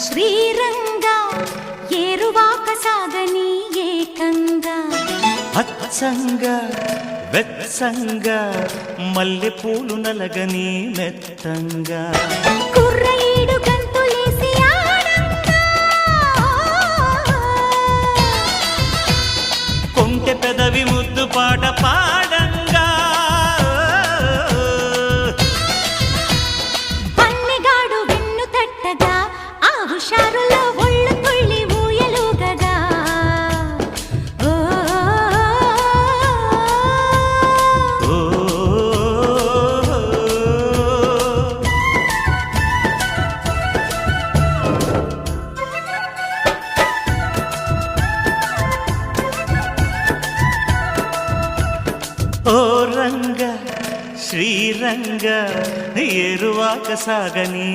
శ్రీరంగ ఏరువాక సాగని ఏకంగా అచ్చంగా వెత్సంగా మల్లె పూలు నలగని మెత్తంగా కుర్రయీడు గంతులేసి ఆడంగా కొంటె పెదవి ముద్దు పాట పాడంగా పల్లెగాడు వెన్ను తట్టగా ఆ హుషారులో ఒళ్ళు తుళ్ళి ఊయలుగగా ఓ ఓ రంగ శ్రీరంగ ఏరువాక సాగని